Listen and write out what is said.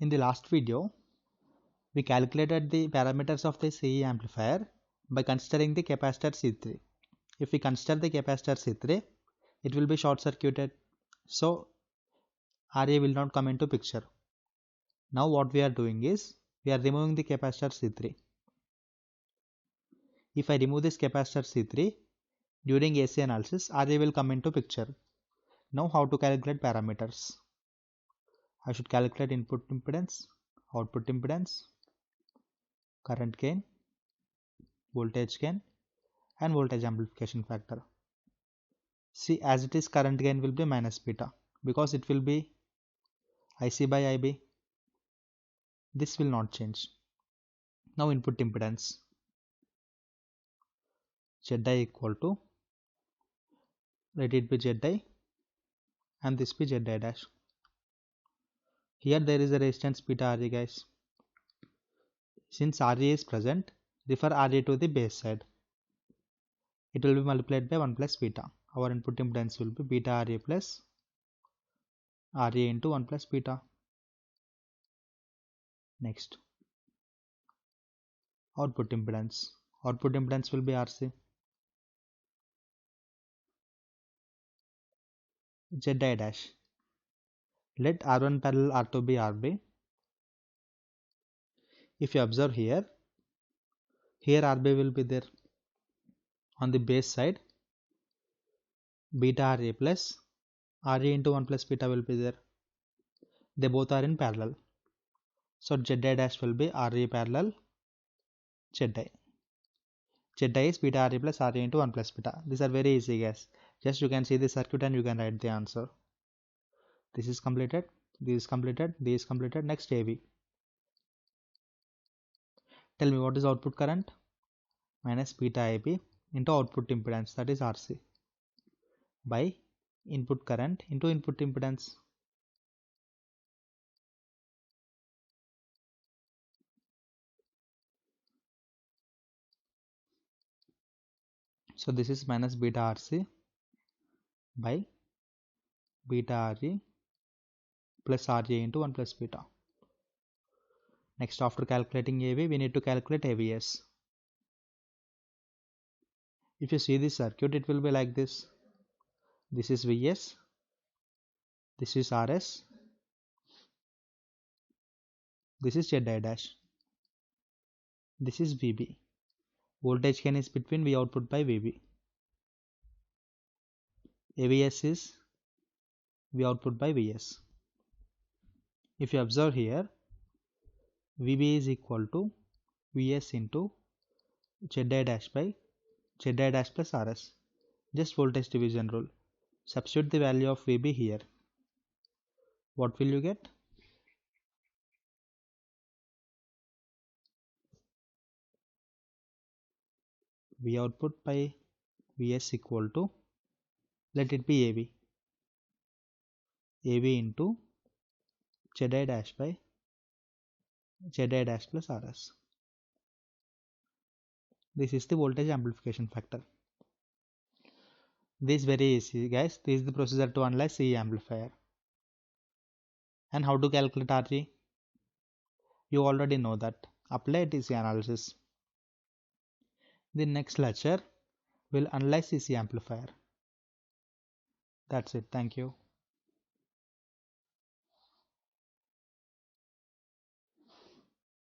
In the last video, we calculated the parameters of the CE amplifier by considering the capacitor C3. If we consider the capacitor C3, it will be short circuited, so RA will not come into picture. Now what we are doing is, we are removing the capacitor C3. If I remove this capacitor C3, during AC analysis, RA will come into picture. Now how to calculate parameters? I should calculate input impedance, output impedance, current gain, voltage gain, and voltage amplification factor. See, as it is, current gain will be minus beta because it will be IC by IB. This will not change. Now input impedance, Zi equal to, let it be Zi and this be Zi dash. Here there is a resistance beta Ra, guys. Since Ra is present, refer Ra to the base side. It will be multiplied by 1 plus beta. Our input impedance will be beta Ra plus Ra into 1 plus beta. Next, output impedance. Output impedance will be RC. Zi dash. Let R1 parallel R2 be RB. If you observe here RB will be there. On the base side, beta Ra plus Ra into 1 plus beta will be there. They both are in parallel. So Zi dash will be Ra parallel Zi. Zi is beta Ra plus Ra into 1 plus beta. These are very easy, guys. Just you can see the circuit and you can write the answer. This is completed. This is completed. This is completed. Next, AV. Tell me what is output current? Minus beta AB into output impedance, that is RC, by input current into input impedance. So this is minus beta RC by beta RE plus RA into 1 plus beta. Next, after calculating AV, we need to calculate AVS. If you see this circuit, it will be like this. This is VS, this is RS, this is Zi dash, this is VB. Voltage gain is between V output by VB. AVS is V output by VS. If you observe here, VB is equal to VS into Zi dash by Zi dash plus RS. Just voltage division rule. Substitute the value of VB here. What will you get? V output by VS equal to, let it be AV. AV into Zi dash by Zi dash plus RS. This is the voltage amplification factor. This is very easy, guys. This is the procedure to analyze CE amplifier. And how to calculate RG? You already know that. Apply DC analysis. The next lecture will analyze CC amplifier. That's it. Thank you.